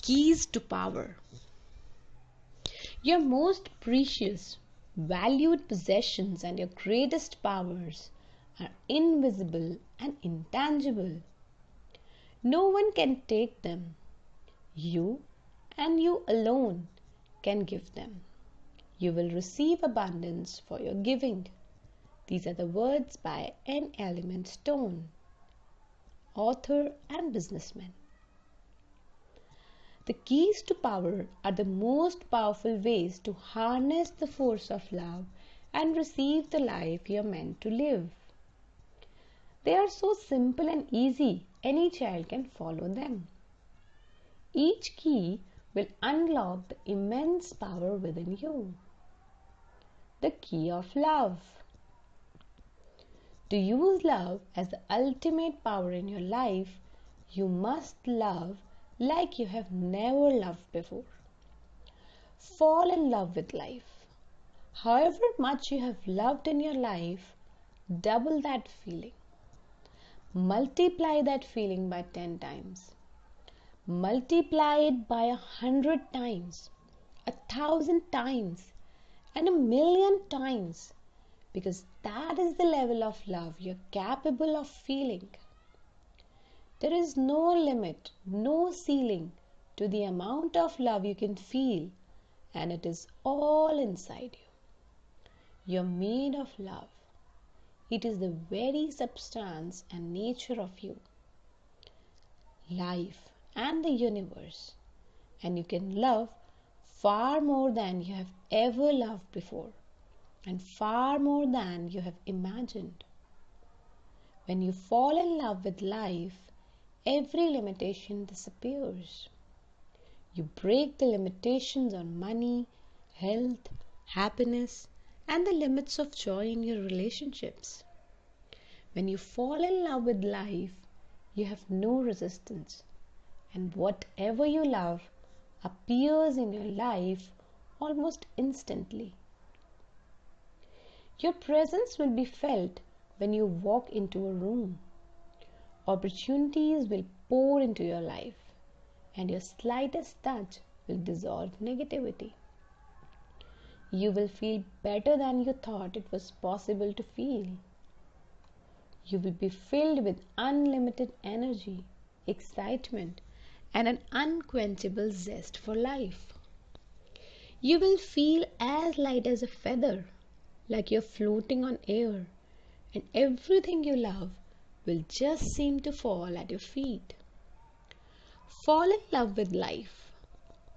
Keys to power. Your most precious, valued possessions and your greatest powers are invisible and intangible. No one can take them. You and you alone can give them. You will receive abundance for your giving. These are the words by N. Element Stone, author and businessman. The keys to power are the most powerful ways to harness the force of love and receive the life you are meant to live. They are so simple and easy, any child can follow them. Each key will unlock the immense power within you. The key of love. To use love as the ultimate power in your life, you must love like you have never loved before. Fall in love with life. However much you have loved in your life, double that feeling. Multiply that feeling by 10 times. Multiply it by 100 times, 1,000 times, and 1,000,000 times, because that is the level of love you're capable of feeling. There is no limit, no ceiling to the amount of love you can feel, and it is all inside you. You're made of love. It is the very substance and nature of you, life, and the universe, and you can love far more than you have ever loved before, and far more than you have imagined. When you fall in love with life, every limitation disappears. You break the limitations on money, health, happiness, and the limits of joy in your relationships. When you fall in love with life, you have no resistance, and whatever you love appears in your life almost instantly. Your presence will be felt when you walk into a room. Opportunities will pour into your life, and your slightest touch will dissolve negativity. You will feel better than you thought it was possible to feel. You will be filled with unlimited energy, excitement, and an unquenchable zest for life. You will feel as light as a feather, like you're floating on air, and everything you love will just seem to fall at your feet. Fall in love with life.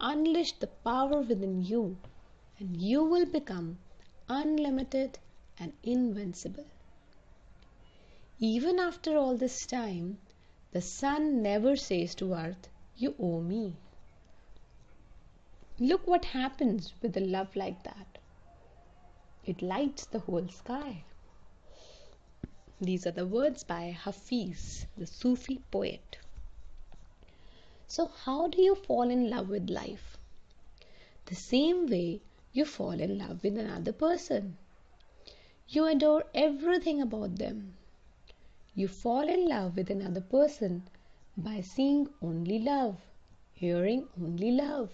Unleash the power within you, and you will become unlimited and invincible. Even after all this time, the sun never says to earth, "You owe me." Look what happens with a love like that. It lights the whole sky. These are the words by Hafiz, the Sufi poet. So how do you fall in love with life? The same way you fall in love with another person. You adore everything about them. You fall in love with another person by seeing only love, hearing only love,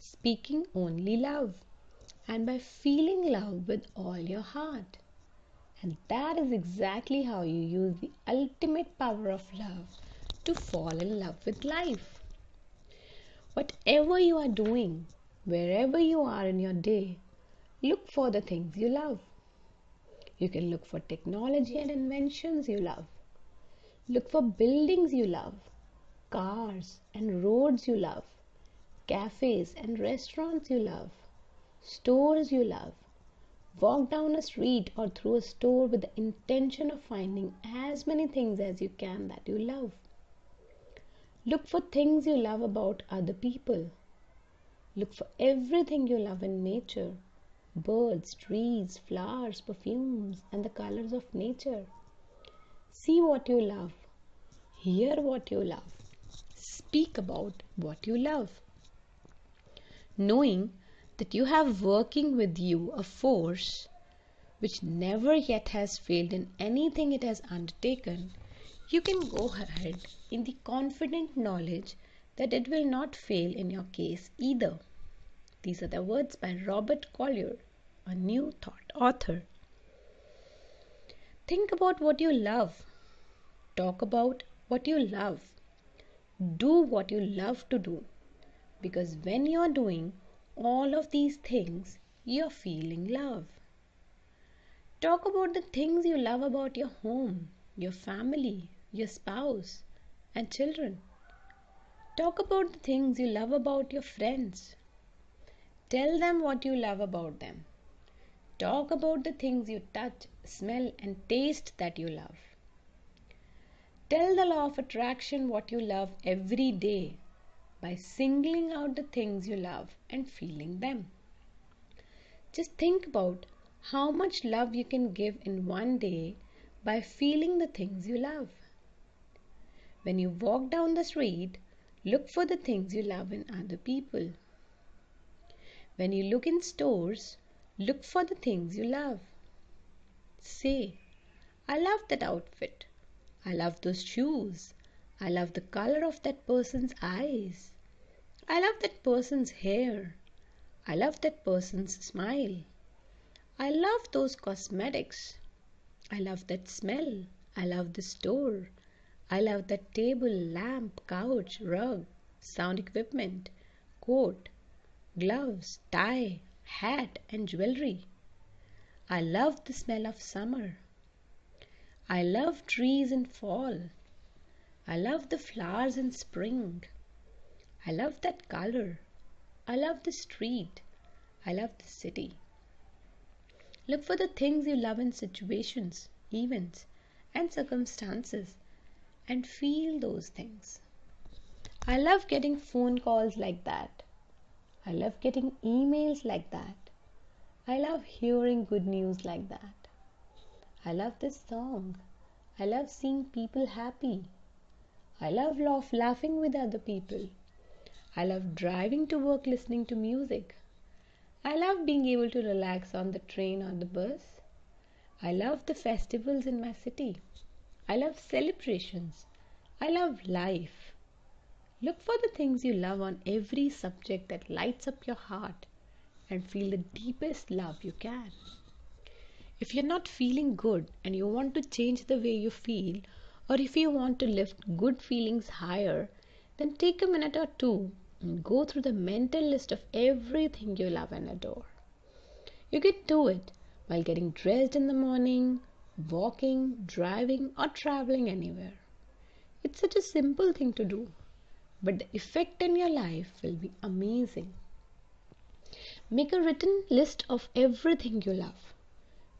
speaking only love, and by feeling love with all your heart. And that is exactly how you use the ultimate power of love to fall in love with life. Whatever you are doing, wherever you are in your day, look for the things you love. You can look for technology and inventions you love. Look for buildings you love, cars and roads you love, cafes and restaurants you love, stores you love. Walk down a street or through a store with the intention of finding as many things as you can that you love. Look for things you love about other people. Look for everything you love in nature: birds, trees, flowers, perfumes, and the colors of nature. See what you love. Hear what you love. Speak about what you love. Knowing that you have working with you a force which never yet has failed in anything it has undertaken, you can go ahead in the confident knowledge that it will not fail in your case either. These are the words by Robert Collier, a New Thought author. Think about what you love. Talk about what you love. Do what you love to do. Because when you're doing all of these things, you're feeling love. Talk about the things you love about your home, your family, your spouse, and children. Talk about the things you love about your friends. Tell them what you love about them. Talk about the things you touch, smell, and taste that you love. Tell the law of attraction what you love every day by singling out the things you love and feeling them. Just think about how much love you can give in one day by feeling the things you love. When you walk down the street, look for the things you love in other people. When you look in stores, look for the things you love. Say, I love that outfit. I love those shoes. I love the color of that person's eyes. I love that person's hair. I love that person's smile. I love those cosmetics. I love that smell. I love the store. I love that table, lamp, couch, rug, sound equipment, coat, gloves, tie, hat, and jewelry. I love the smell of summer. I love trees in fall. I love the flowers in spring. I love that color. I love the street. I love the city. Look for the things you love in situations, events, and circumstances and feel those things. I love getting phone calls like that. I love getting emails like that. I love hearing good news like that. I love this song. I love seeing people happy. I love laughing with other people. I love driving to work listening to music. I love being able to relax on the train or the bus. I love the festivals in my city. I love celebrations. I love life. Look for the things you love on every subject that lights up your heart and feel the deepest love you can. If you're not feeling good and you want to change the way you feel, or if you want to lift good feelings higher, then take a minute or two and go through the mental list of everything you love and adore. You can do it while getting dressed in the morning, walking, driving, or traveling anywhere. It's such a simple thing to do, but the effect in your life will be amazing. Make a written list of everything you love,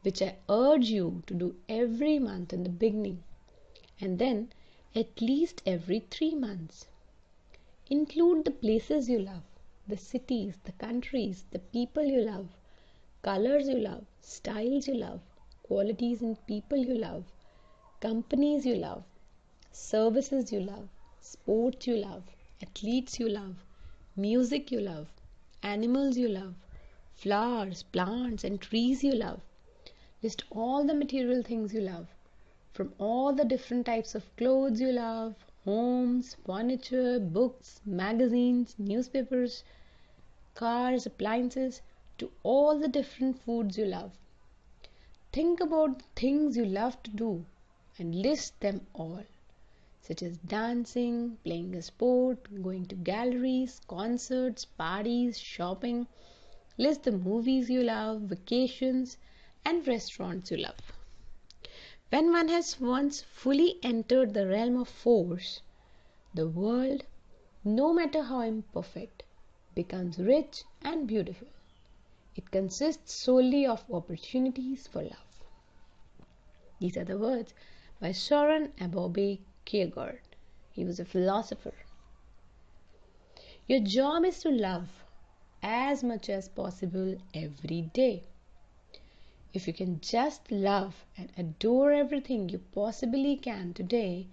which I urge you to do every month in the beginning, and then at least every 3 months. Include the places you love, the cities, the countries, the people you love, colors you love, styles you love, qualities in people you love, companies you love, services you love, sports you love, athletes you love, music you love, animals you love, flowers, plants, and trees you love. List all the material things you love, from all the different types of clothes you love, homes, furniture, books, magazines, newspapers, cars, appliances, to all the different foods you love. Think about the things you love to do and list them all, such as dancing, playing a sport, going to galleries, concerts, parties, shopping. List the movies you love, vacations, and restaurants you love. When one has once fully entered the realm of force, the world, no matter how imperfect, becomes rich and beautiful. It consists solely of opportunities for love. These are the words by Søren Abobe Kierkegaard. He was a philosopher. Your job is to love as much as possible every day. If you can just love and adore everything you possibly can today,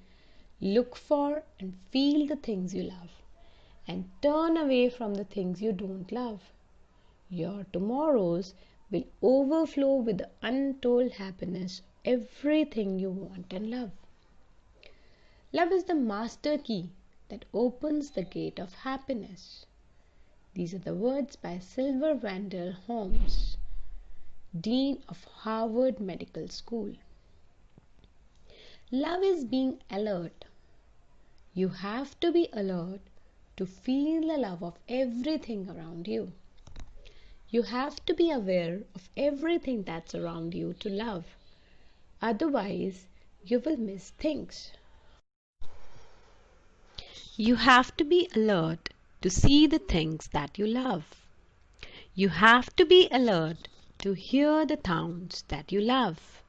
look for and feel the things you love and turn away from the things you don't love. Your tomorrows will overflow with the untold happiness of everything you want and love. Love is the master key that opens the gate of happiness. These are the words by Sylvia Wendell Holmes, Dean of Harvard Medical School. Love is being alert. You have to be alert to feel the love of everything around you. You have to be aware of everything that's around you to love. Otherwise, you will miss things. You have to be alert to see the things that you love. You have to be alert to hear the sounds that you love.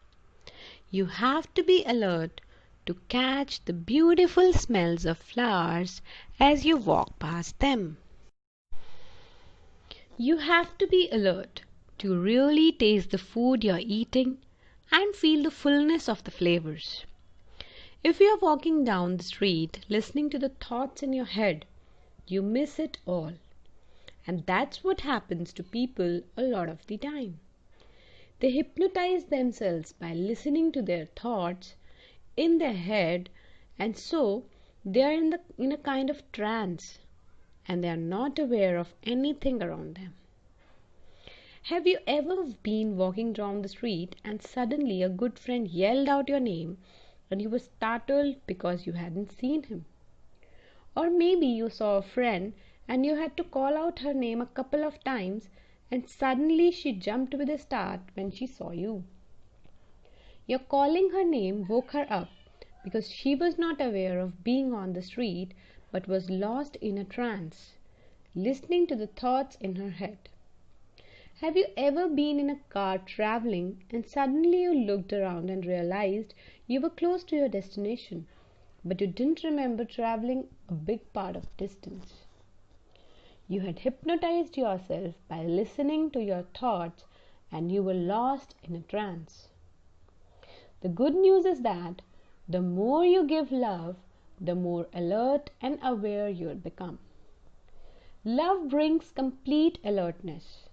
You have to be alert to catch the beautiful smells of flowers as you walk past them. You have to be alert to really taste the food you're eating and feel the fullness of the flavors. If you're walking down the street listening to the thoughts in your head, you miss it all. And that's what happens to people a lot of the time. They hypnotize themselves by listening to their thoughts in their head, and so they are in a kind of trance and they are not aware of anything around them. Have you ever been walking down the street and suddenly a good friend yelled out your name and you were startled because you hadn't seen him? Or maybe you saw a friend and you had to call out her name a couple of times and suddenly she jumped with a start when she saw you. Your calling her name woke her up because she was not aware of being on the street but was lost in a trance, listening to the thoughts in her head. Have you ever been in a car traveling and suddenly you looked around and realized you were close to your destination, but you didn't remember traveling a big part of distance? You had hypnotized yourself by listening to your thoughts and you were lost in a trance. The good news is that the more you give love, the more alert and aware you'll become. Love brings complete alertness.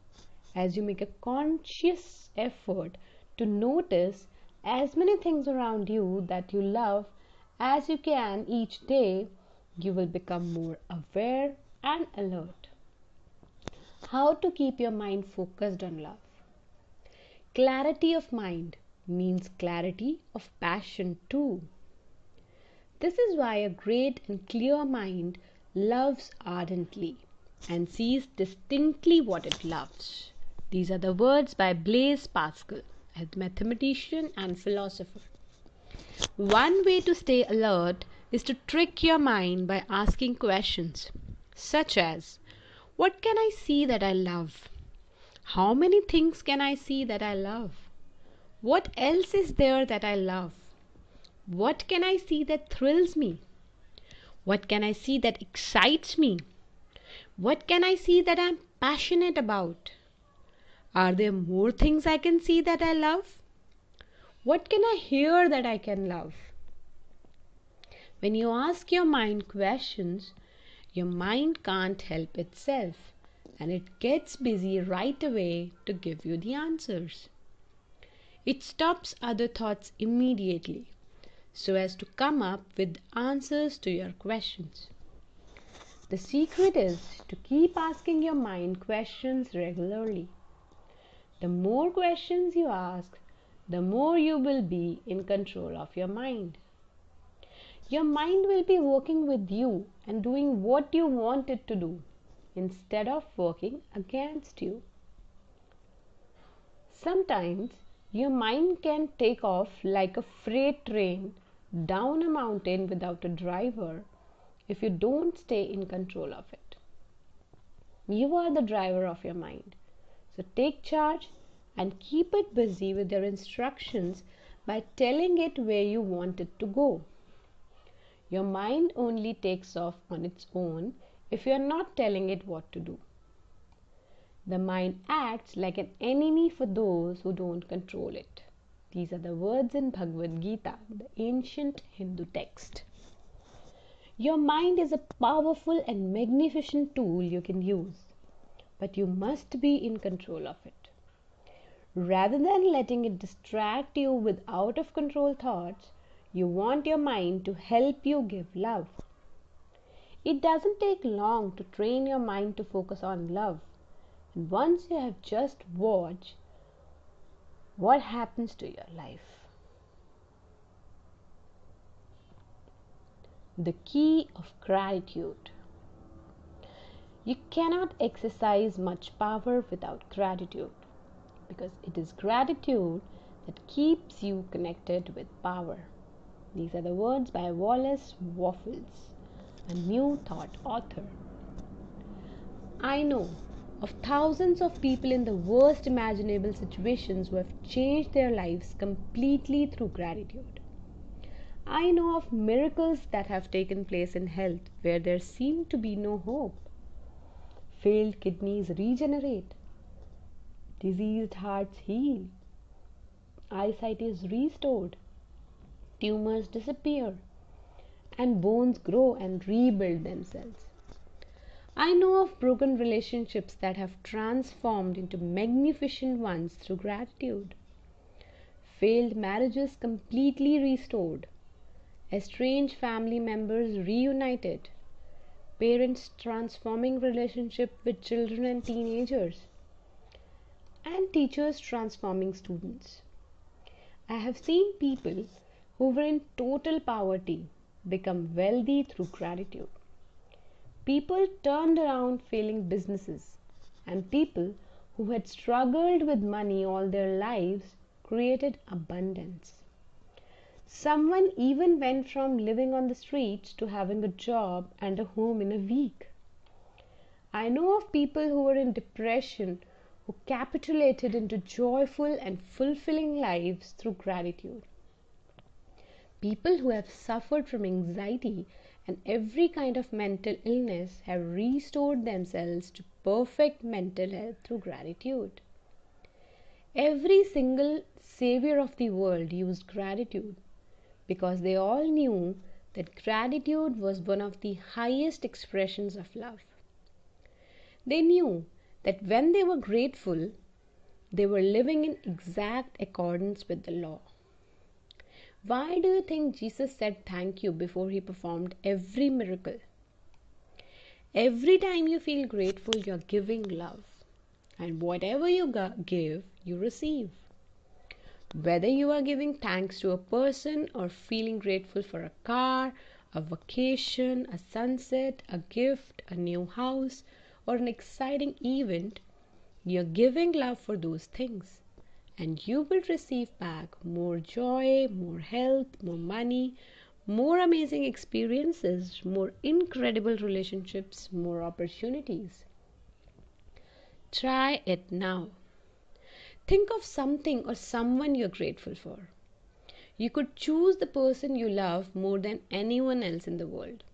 As you make a conscious effort to notice as many things around you that you love as you can each day, you will become more aware and alert. How to keep your mind focused on love? Clarity of mind means clarity of passion too. This is why a great and clear mind loves ardently and sees distinctly what it loves. These are the words by Blaise Pascal, a mathematician and philosopher. One way to stay alert is to trick your mind by asking questions such as, what can I see that I love? How many things can I see that I love? What else is there that I love? What can I see that thrills me? What can I see that excites me? What can I see that I'm passionate about? Are there more things I can see that I love? What can I hear that I can love? When you ask your mind questions, your mind can't help itself and it gets busy right away to give you the answers. It stops other thoughts immediately so as to come up with answers to your questions. The secret is to keep asking your mind questions regularly. The more questions you ask, the more you will be in control of your mind. Your mind will be working with you and doing what you want it to do instead of working against you. Sometimes your mind can take off like a freight train down a mountain without a driver if you don't stay in control of it. You are the driver of your mind. So take charge and keep it busy with your instructions by telling it where you want it to go. Your mind only takes off on its own if you are not telling it what to do. The mind acts like an enemy for those who don't control it. These are the words in Bhagavad Gita, the ancient Hindu text. Your mind is a powerful and magnificent tool you can use, but you must be in control of it. Rather than letting it distract you with out of control thoughts, you want your mind to help you give love. It doesn't take long to train your mind to focus on love. And once you have just watched what happens to your life. The key of gratitude. You cannot exercise much power without gratitude, because it is gratitude that keeps you connected with power. These are the words by Wallace Waffles, a New Thought author. I know of thousands of people in the worst imaginable situations who have changed their lives completely through gratitude. I know of miracles that have taken place in health where there seemed to be no hope. Failed kidneys regenerate, diseased hearts heal, eyesight is restored, tumors disappear, and bones grow and rebuild themselves. I know of broken relationships that have transformed into magnificent ones through gratitude, failed marriages completely restored, estranged family members reunited, parents transforming relationship with children and teenagers, and teachers transforming students. I have seen people who were in total poverty become wealthy through gratitude. People turned around failing businesses, and people who had struggled with money all their lives created abundance. Someone even went from living on the streets to having a job and a home in a week. I know of people who were in depression who capitulated into joyful and fulfilling lives through gratitude. People who have suffered from anxiety and every kind of mental illness have restored themselves to perfect mental health through gratitude. Every single savior of the world used gratitude because they all knew that gratitude was one of the highest expressions of love. They knew that when they were grateful, they were living in exact accordance with the law. Why do you think Jesus said thank you before he performed every miracle? Every time you feel grateful, you're giving love. And whatever you give, you receive. Whether you are giving thanks to a person or feeling grateful for a car, a vacation, a sunset, a gift, a new house, or an exciting event, you're giving love for those things. And you will receive back more joy, more health, more money, more amazing experiences, more incredible relationships, more opportunities. Try it now. Think of something or someone you're grateful for. You could choose the person you love more than anyone else in the world.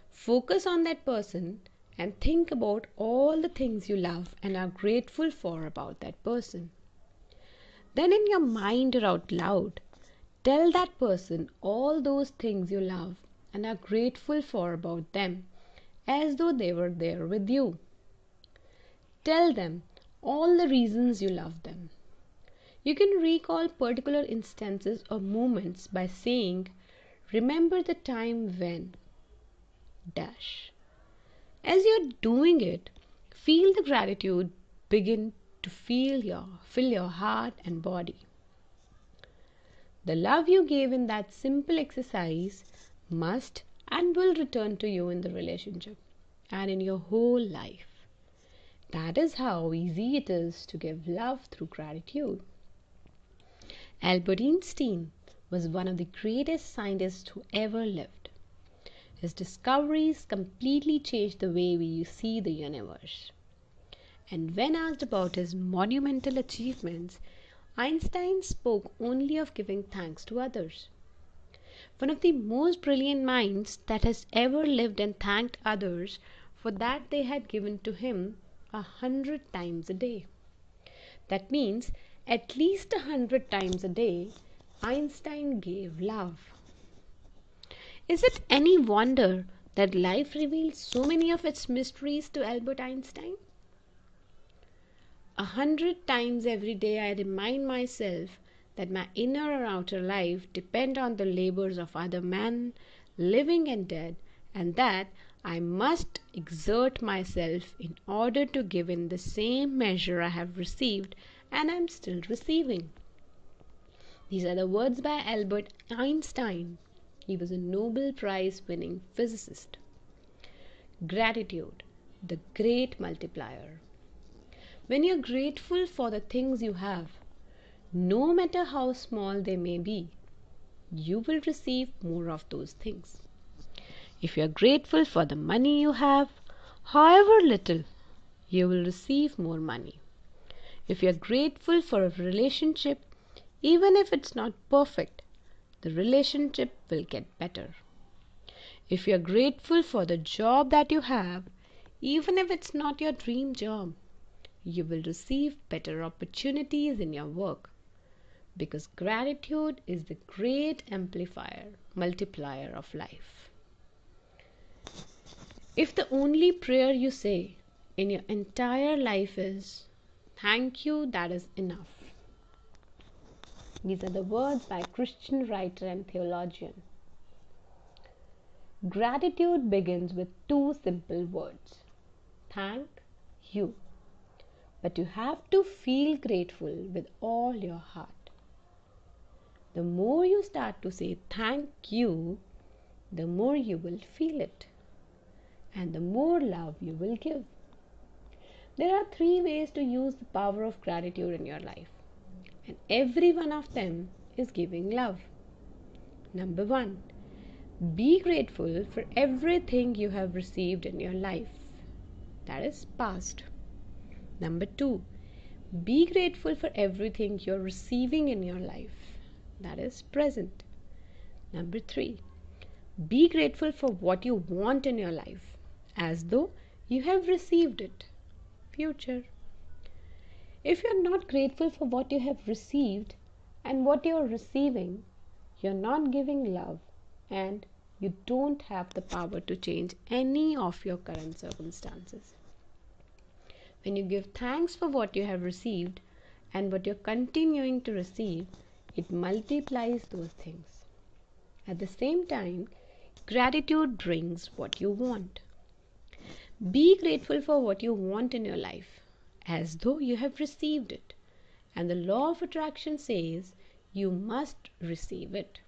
Focus on that person and think about all the things you love and are grateful for about that person. Then in your mind or out loud, tell that person all those things you love and are grateful for about them as though they were there with you. Tell them all the reasons you love them. You can recall particular instances or moments by saying, "Remember the time when dash." As you're doing it, feel the gratitude begin to fill your heart and body. The love you gave in that simple exercise must and will return to you in the relationship and in your whole life. That is how easy it is to give love through gratitude. Albert Einstein was one of the greatest scientists who ever lived. His discoveries completely changed the way we see the universe. And when asked about his monumental achievements, Einstein spoke only of giving thanks to others. One of the most brilliant minds that has ever lived and thanked others for that they had given to him 100 times a day. That means at least 100 times a day, Einstein gave love. Is it any wonder that life reveals so many of its mysteries to Albert Einstein? 100 times every day I remind myself that my inner or outer life depend on the labors of other men, living and dead, and that I must exert myself in order to give in the same measure I have received and am still receiving. These are the words by Albert Einstein. He was a Nobel Prize winning physicist. Gratitude, the great multiplier. When you're grateful for the things you have, no matter how small they may be, you will receive more of those things. If you are grateful for the money you have, however little, you will receive more money. If you are grateful for a relationship, even if it's not perfect, the relationship will get better. If you are grateful for the job that you have, even if it's not your dream job, you will receive better opportunities in your work, because gratitude is the great multiplier of life. If the only prayer you say in your entire life is thank you, that is enough. These are the words by a Christian writer and theologian. Gratitude begins with two simple words: thank you. But you have to feel grateful with all your heart. The more you start to say thank you, the more you will feel it, and the more love you will give. There are 3 ways to use the power of gratitude in your life, and every one of them is giving love. Number 1, be grateful for everything you have received in your life. That is past. Number 2, be grateful for everything you're receiving in your life. That is present. Number 3, be grateful for what you want in your life, as though you have received it. Future. If you're not grateful for what you have received and what you're receiving, you're not giving love, and you don't have the power to change any of your current circumstances. When you give thanks for what you have received and what you're continuing to receive, it multiplies those things. At the same time, gratitude brings what you want. Be grateful for what you want in your life, as though you have received it. And the law of attraction says you must receive it.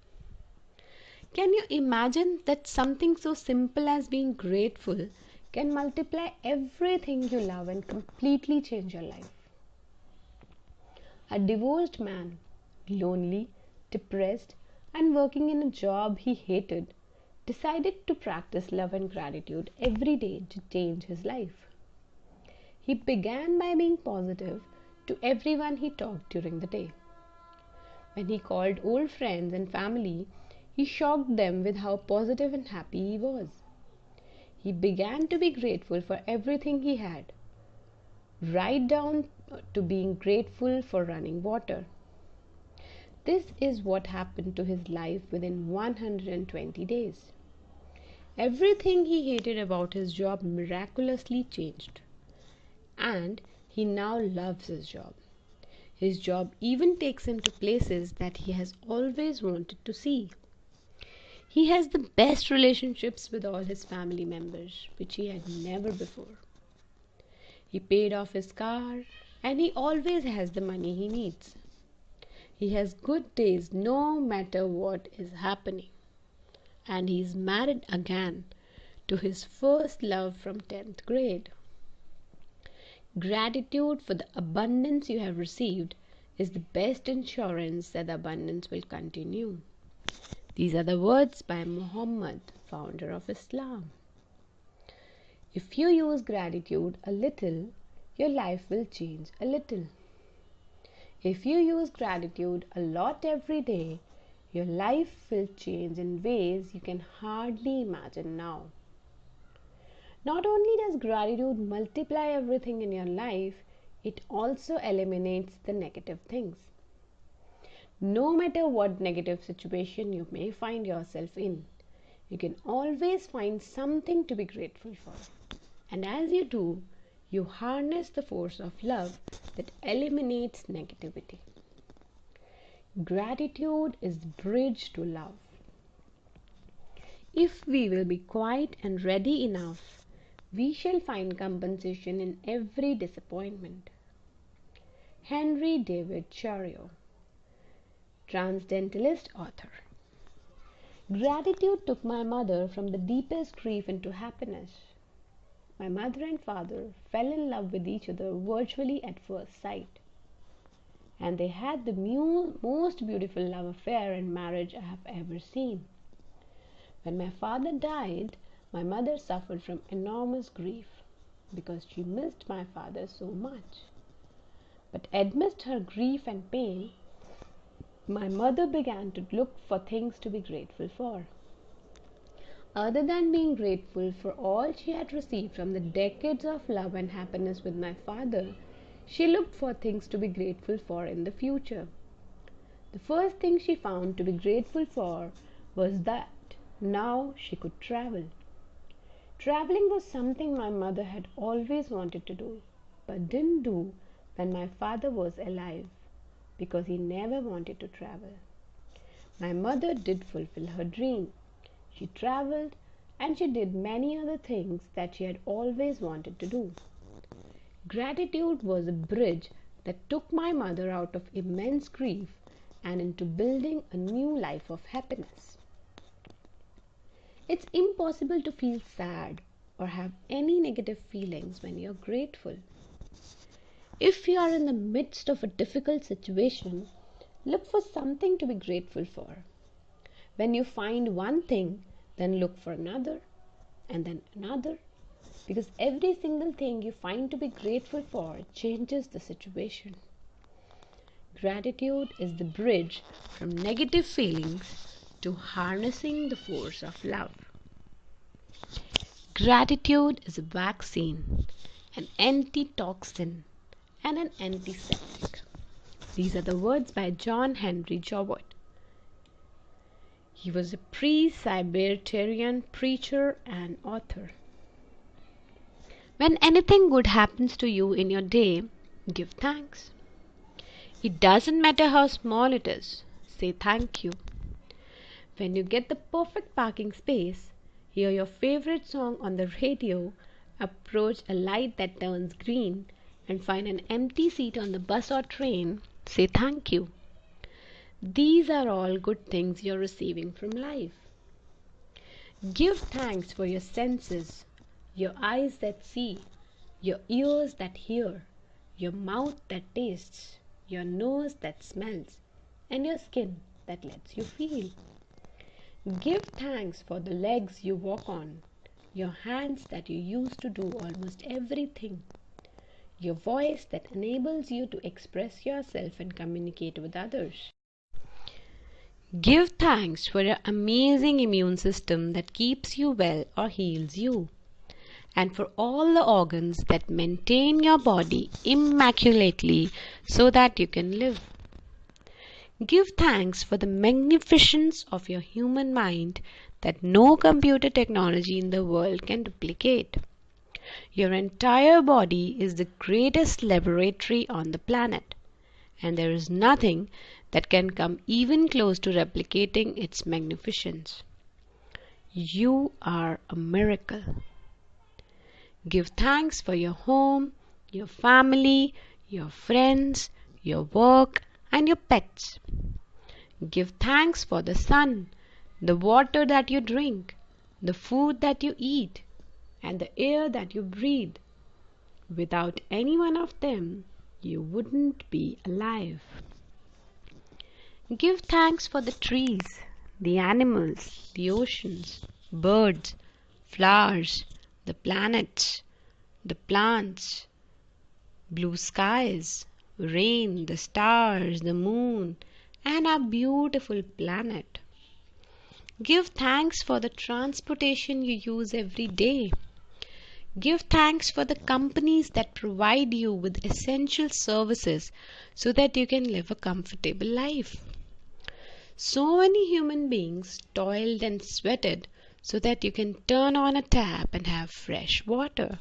Can you imagine that something so simple as being grateful can multiply everything you love and completely change your life? A divorced man, lonely, depressed, and working in a job he hated, decided to practice love and gratitude every day to change his life. He began by being positive to everyone he talked during the day. When he called old friends and family, he shocked them with how positive and happy he was. He began to be grateful for everything he had, right down to being grateful for running water. This is what happened to his life within 120 days. Everything he hated about his job miraculously changed, and he now loves his job. His job even takes him to places that he has always wanted to see. He has the best relationships with all his family members, which he had never before. He paid off his car, and he always has the money he needs. He has good days no matter what is happening. And he is married again to his first love from 10th grade. Gratitude for the abundance you have received is the best insurance that the abundance will continue. These are the words by Muhammad, founder of Islam. If you use gratitude a little, your life will change a little. If you use gratitude a lot every day, your life will change in ways you can hardly imagine now. Not only does gratitude multiply everything in your life, it also eliminates the negative things. No matter what negative situation you may find yourself in, you can always find something to be grateful for. And as you do, you harness the force of love that eliminates negativity. Gratitude is the bridge to love. If we will be quiet and ready enough, we shall find compensation in every disappointment. Henry David Thoreau, Transcendentalist author. Gratitude took my mother from the deepest grief into happiness. My mother and father fell in love with each other virtually at first sight, and they had the most beautiful love affair and marriage I have ever seen. When my father died, my mother suffered from enormous grief because she missed my father so much. But amidst her grief and pain, my mother began to look for things to be grateful for. Other than being grateful for all she had received from the decades of love and happiness with my father, she looked for things to be grateful for in the future. The first thing she found to be grateful for was that now she could travel. Traveling was something my mother had always wanted to do, but didn't do when my father was alive because he never wanted to travel. My mother did fulfill her dream. She traveled and she did many other things that she had always wanted to do. Gratitude was a bridge that took my mother out of immense grief and into building a new life of happiness. It's impossible to feel sad or have any negative feelings when you're grateful. If you are in the midst of a difficult situation, look for something to be grateful for. When you find one thing, then look for another, and then another, because every single thing you find to be grateful for changes the situation. Gratitude is the bridge from negative feelings to harnessing the force of love. Gratitude is a vaccine, an antitoxin, and an antiseptic. These are the words by John Henry Jowett. He was a pre-Sabbatarian preacher and author. When anything good happens to you in your day, give thanks. It doesn't matter how small it is, say thank you. When you get the perfect parking space, hear your favorite song on the radio, approach a light that turns green, and find an empty seat on the bus or train, say thank you. These are all good things you're receiving from life. Give thanks for your senses, your eyes that see, your ears that hear, your mouth that tastes, your nose that smells, and your skin that lets you feel. Give thanks for the legs you walk on, your hands that you use to do almost everything, your voice that enables you to express yourself and communicate with others. Give thanks for your amazing immune system that keeps you well or heals you, and for all the organs that maintain your body immaculately so that you can live. Give thanks for the magnificence of your human mind that no computer technology in the world can duplicate. Your entire body is the greatest laboratory on the planet, and there is nothing that can come even close to replicating its magnificence. You are a miracle. Give thanks for your home, your family, your friends, your work, and your pets. Give thanks for the sun, the water that you drink, the food that you eat, and the air that you breathe. Without any one of them, you wouldn't be alive. Give thanks for the trees, the animals, the oceans, birds, flowers, the planets, the plants, blue skies, rain, the stars, the moon, and our beautiful planet. Give thanks for the transportation you use every day. Give thanks for the companies that provide you with essential services so that you can live a comfortable life. So many human beings toiled and sweated so that you can turn on a tap and have fresh water.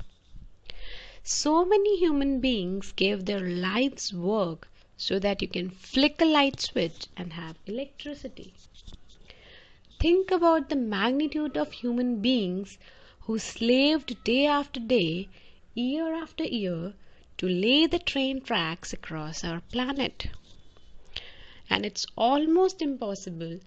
So many human beings gave their lives work so that you can flick a light switch and have electricity. Think about the magnitude of human beings who slaved day after day, year after year, to lay the train tracks across our planet. And it's almost impossible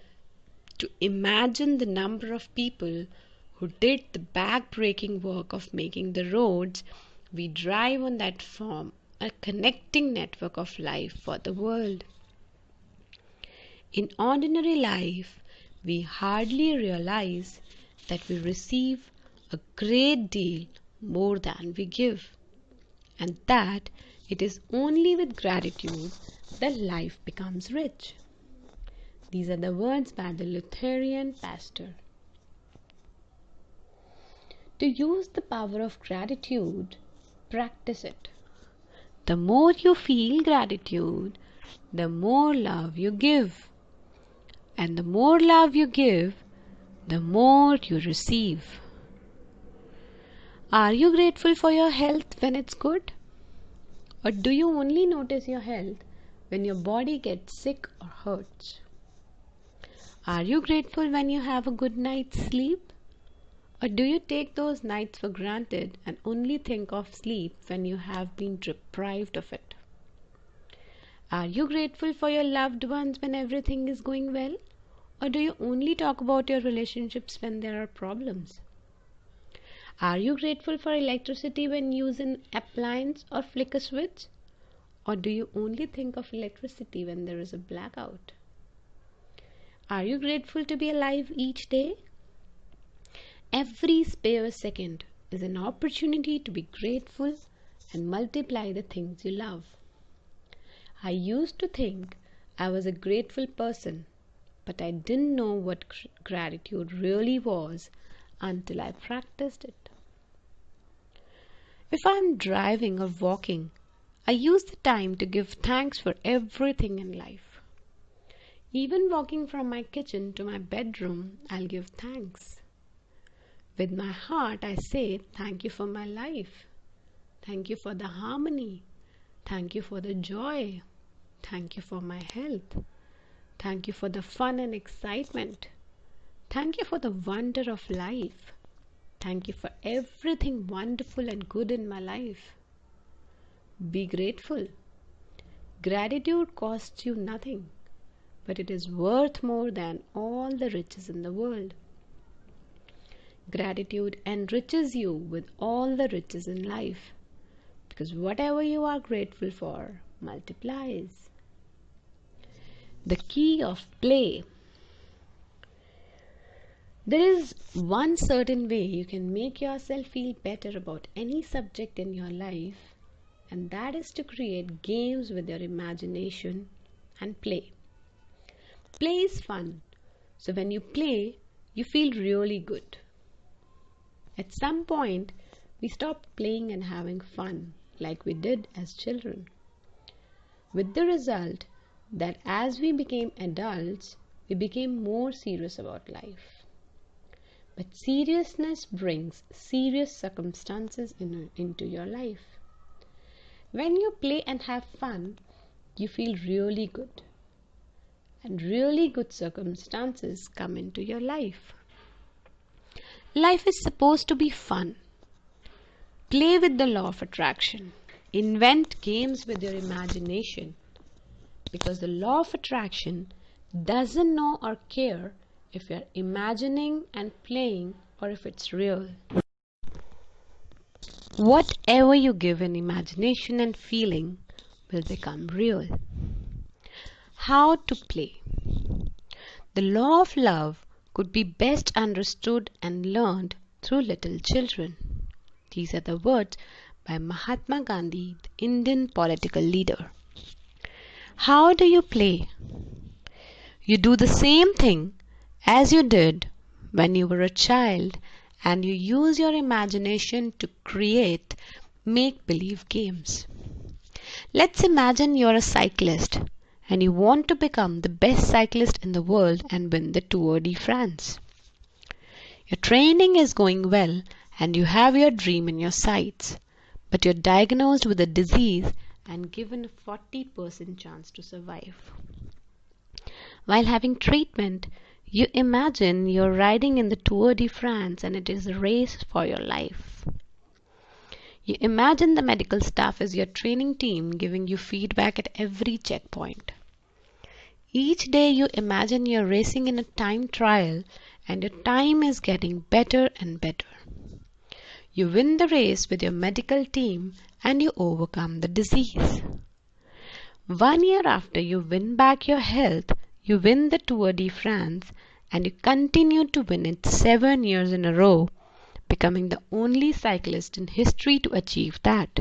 to imagine the number of people who did the back-breaking work of making the roads we drive on that form a connecting network of life for the world. In ordinary life, we hardly realize that we receive a great deal more than we give, and that it is only with gratitude that life becomes rich. These are the words by the Lutheran pastor. To use the power of gratitude, practice it. The more you feel gratitude, the more love you give. And the more love you give, the more you receive. Are you grateful for your health when it's good? Or do you only notice your health when your body gets sick or hurts? Are you grateful when you have a good night's sleep? Or do you take those nights for granted and only think of sleep when you have been deprived of it? Are you grateful for your loved ones when everything is going well? Or do you only talk about your relationships when there are problems? Are you grateful for electricity when you use an appliance or flick a switch? Or do you only think of electricity when there is a blackout? Are you grateful to be alive each day? Every spare second is an opportunity to be grateful and multiply the things you love. I used to think I was a grateful person, but I didn't know what gratitude really was until I practiced it. If I'm driving or walking, I use the time to give thanks for everything in life. Even walking from my kitchen to my bedroom, I'll give thanks. With my heart, I say, thank you for my life. Thank you for the harmony. Thank you for the joy. Thank you for my health. Thank you for the fun and excitement. Thank you for the wonder of life. Thank you for everything wonderful and good in my life. Be grateful. Gratitude costs you nothing, but it is worth more than all the riches in the world. Gratitude enriches you with all the riches in life, because whatever you are grateful for multiplies. The key of play. There is one certain way you can make yourself feel better about any subject in your life, and that is to create games with your imagination and play. Play is fun, so when you play, you feel really good. At some point, we stopped playing and having fun like we did as children, with the result that as we became adults, we became more serious about life. But seriousness brings serious circumstances into your life. When you play and have fun, you feel really good. And really good circumstances come into your life. Life is supposed to be fun. Play with the law of attraction. Invent games with your imagination. Because the law of attraction doesn't know or care if you're imagining and playing or if it's real. Whatever you give in imagination and feeling will become real. How to play? The law of love could be best understood and learned through little children. These are the words by Mahatma Gandhi, the Indian political leader. How do you play? You do the same thing as you did when you were a child, and you use your imagination to create make-believe games. Let's imagine you're a cyclist and you want to become the best cyclist in the world and win the Tour de France. Your training is going well and you have your dream in your sights, but you're diagnosed with a disease and given a 40% chance to survive. While having treatment, You imagine you're riding in the Tour de France and it is a race for your life. You imagine the medical staff is your training team giving you feedback at every checkpoint. Each day you imagine you're racing in a time trial and your time is getting better and better. You win the race with your medical team and you overcome the disease. 1 year after you win back your health, you win the Tour de France and you continue to win it 7 years in a row, becoming the only cyclist in history to achieve that.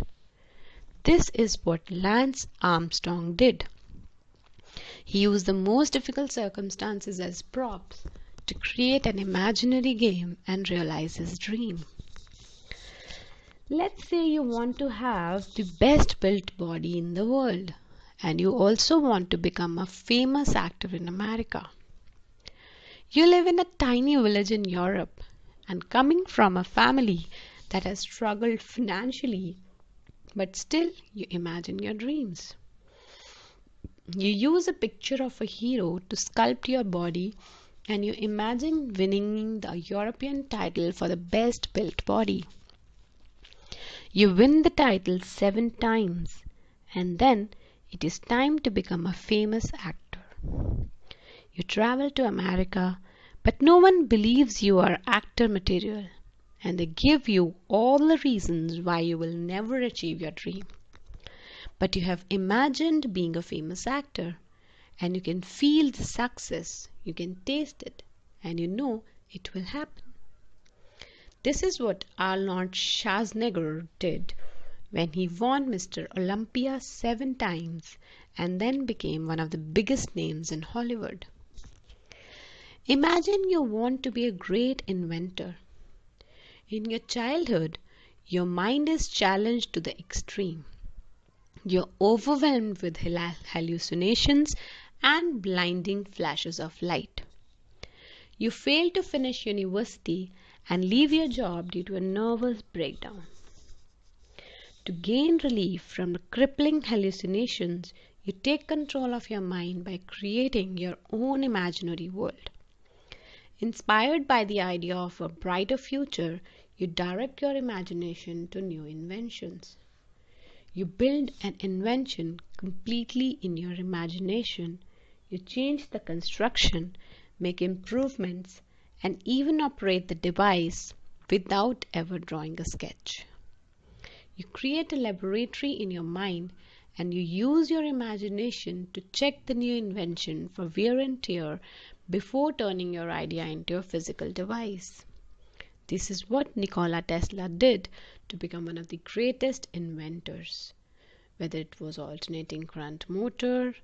This is what Lance Armstrong did. He used the most difficult circumstances as props to create an imaginary game and realize his dream. Let's say you want to have the best built body in the world and you also want to become a famous actor in America. You live in a tiny village in Europe and coming from a family that has struggled financially, but still you imagine your dreams. You use a picture of a hero to sculpt your body and you imagine winning the European title for the best built body. You win the title 7 times and then it is time to become a famous actor. You travel to America, but no one believes you are actor material and they give you all the reasons why you will never achieve your dream. But you have imagined being a famous actor and you can feel the success, you can taste it, and you know it will happen. This is what Arnold Schwarzenegger did when he won Mr. Olympia 7 times and then became one of the biggest names in Hollywood. Imagine you want to be a great inventor. In your childhood, your mind is challenged to the extreme. You're overwhelmed with hallucinations and blinding flashes of light. You fail to finish university and leave your job due to a nervous breakdown. To gain relief from the crippling hallucinations, you take control of your mind by creating your own imaginary world. Inspired by the idea of a brighter future, you direct your imagination to new inventions. You build an invention completely in your imagination. You change the construction, make improvements, and even operate the device without ever drawing a sketch. You create a laboratory in your mind and you use your imagination to check the new invention for wear and tear before turning your idea into a physical device. This is what Nikola Tesla did to become one of the greatest inventors. Whether it was alternating current motor,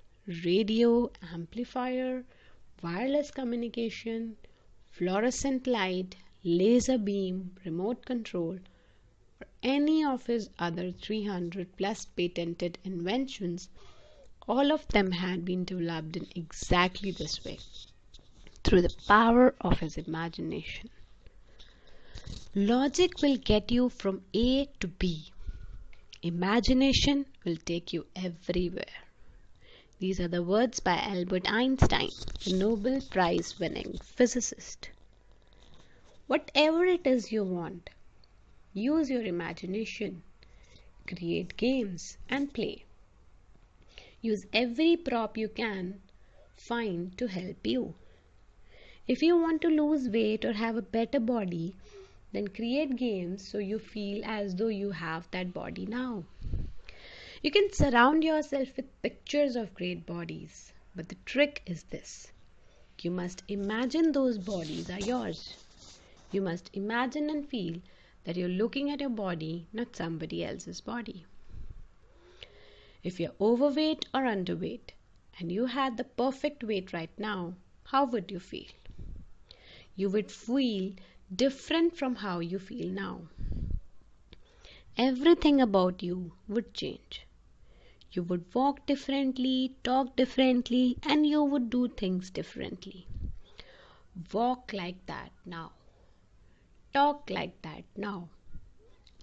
radio, amplifier, wireless communication, fluorescent light, laser beam, remote control, or any of his other 300 plus patented inventions, all of them had been developed in exactly this way, through the power of his imagination. Logic will get you from A to B. Imagination will take you everywhere. These are the words by Albert Einstein, the Nobel Prize winning physicist. Whatever it is you want, use your imagination, create games and play. Use every prop you can find to help you. If you want to lose weight or have a better body, then create games so you feel as though you have that body now. You can surround yourself with pictures of great bodies, but the trick is this. You must imagine those bodies are yours. You must imagine and feel that you're looking at your body, not somebody else's body. If you're overweight or underweight and you had the perfect weight right now, how would you feel? You would feel different from how you feel now. Everything about you would change. You would walk differently, talk differently, and you would do things differently. Walk like that now. Talk like that now.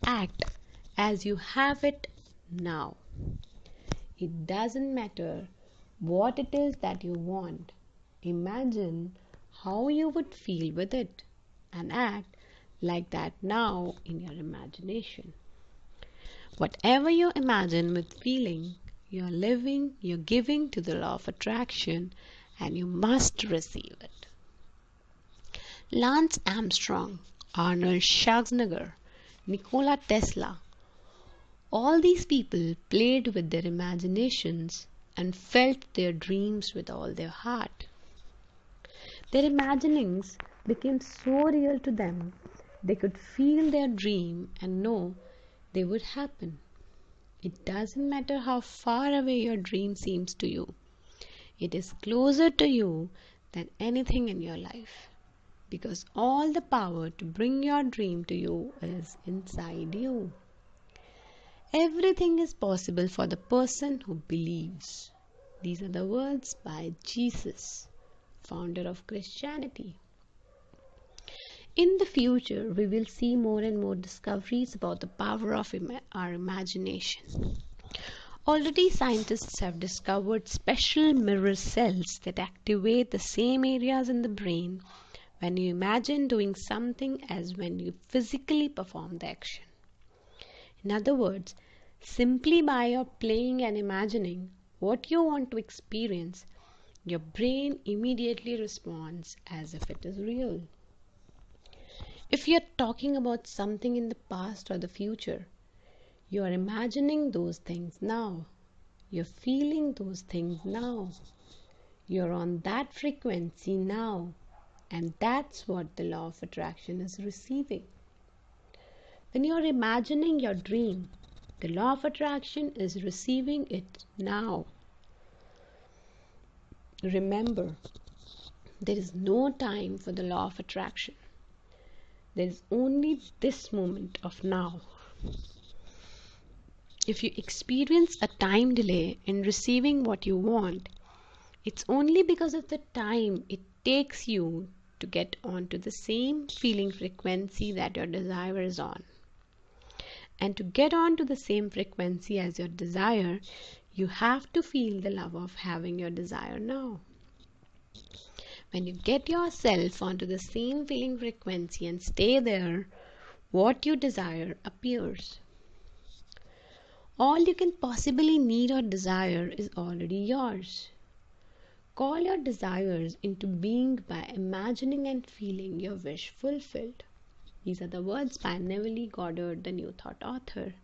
Act as you have it now. It doesn't matter what it is that you want. Imagine how you would feel with it and act like that now in your imagination. Whatever you imagine with feeling, you're living, you're giving to the law of attraction, and you must receive it. Lance Armstrong, Arnold Schwarzenegger, Nikola Tesla, all these people played with their imaginations and felt their dreams with all their heart. Their imaginings became so real to them, they could feel their dream and know they would happen. It doesn't matter how far away your dream seems to you. It is closer to you than anything in your life, because all the power to bring your dream to you is inside you. Everything is possible for the person who believes. These are the words by Jesus, founder of Christianity. In the future, we will see more and more discoveries about the power of our imagination. Already, scientists have discovered special mirror cells that activate the same areas in the brain when you imagine doing something as when you physically perform the action. In other words, simply by your playing and imagining what you want to experience, your brain immediately responds as if it is real. If you're talking about something in the past or the future, you are imagining those things now. You're feeling those things now. You're on that frequency now. And that's what the law of attraction is receiving. When you're imagining your dream, the law of attraction is receiving it now. Remember, there is no time for the law of attraction. There is only this moment of now. If you experience a time delay in receiving what you want, it's only because of the time it takes you to get onto the same feeling frequency that your desire is on. And to get on to the same frequency as your desire, you have to feel the love of having your desire now. When you get yourself onto the same feeling frequency and stay there, what you desire appears. All you can possibly need or desire is already yours. Call your desires into being by imagining and feeling your wish fulfilled. These are the words by Neville Goddard, the New Thought author.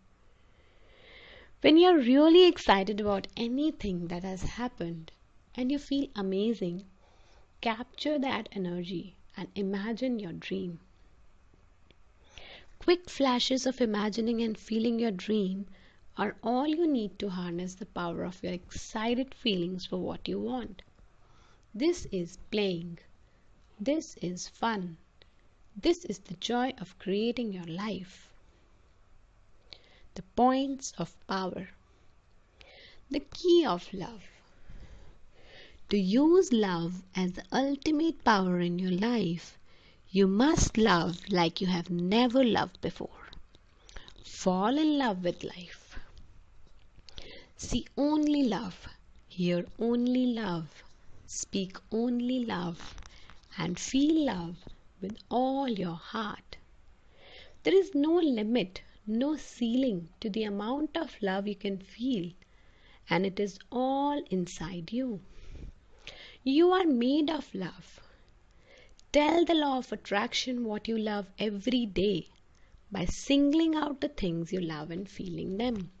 When you're really excited about anything that has happened and you feel amazing, capture that energy and imagine your dream. Quick flashes of imagining and feeling your dream are all you need to harness the power of your excited feelings for what you want. This is playing. This is fun. This is the joy of creating your life. The points of power. The key of love. To use love as the ultimate power in your life, you must love like you have never loved before. Fall in love with life. See only love, hear only love, speak only love, and feel love with all your heart. There is no limit, no ceiling to the amount of love you can feel, and it is all inside you. You are made of love. Tell the law of attraction what you love every day by singling out the things you love and feeling them.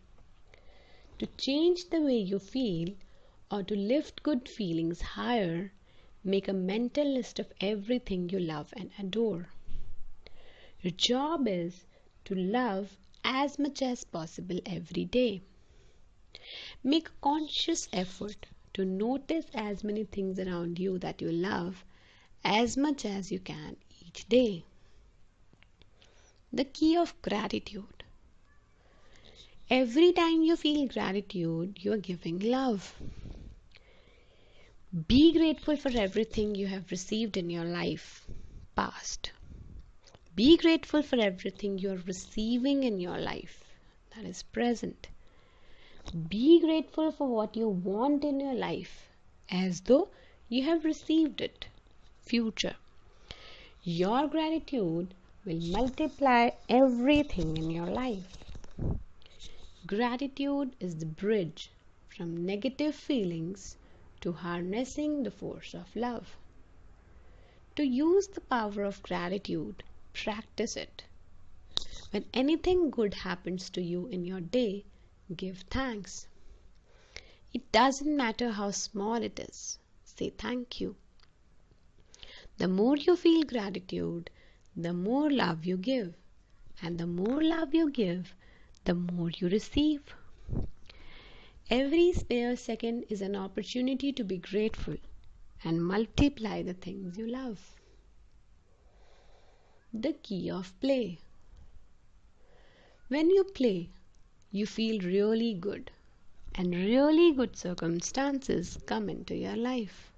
To change the way you feel or to lift good feelings higher, make a mental list of everything you love and adore. Your job is to love as much as possible every day. Make a conscious effort to notice as many things around you that you love as much as you can each day. The key of gratitude. Every time you feel gratitude, you are giving love. Be grateful for everything you have received in your life past. Be grateful for everything you are receiving in your life that is present. Be grateful for what you want in your life as though you have received it. future. Your gratitude will multiply everything in your life. Gratitude is the bridge from negative feelings to harnessing the force of love. To use the power of gratitude, practice it. When anything good happens to you in your day, give thanks. It doesn't matter how small it is, say thank you. The more you feel gratitude, the more love you give. And the more love you give, the more you receive. Every spare second is an opportunity to be grateful and multiply the things you love. The key of play. When you play, you feel really good, and really good circumstances come into your life.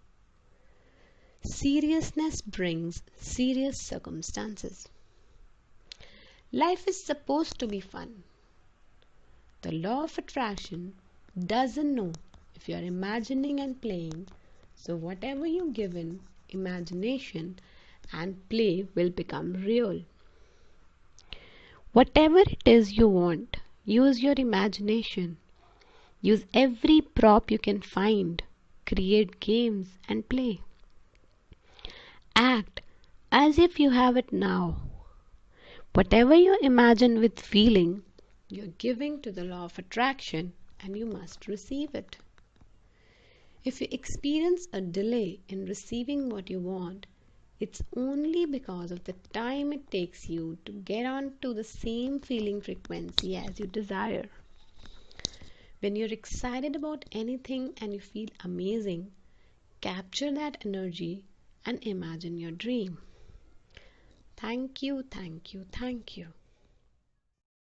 Seriousness brings serious circumstances. Life is supposed to be fun. The law of attraction doesn't know if you are imagining and playing, so whatever you give in imagination and play will become real. Whatever it is you want, use your imagination. Use every prop you can find. Create games and play. Act as if you have it now. Whatever you imagine with feeling, you're giving to the law of attraction and you must receive it. If you experience a delay in receiving what you want, it's only because of the time it takes you to get on to the same feeling frequency as you desire. When you're excited about anything and you feel amazing, capture that energy and imagine your dream. Thank you, thank you, thank you.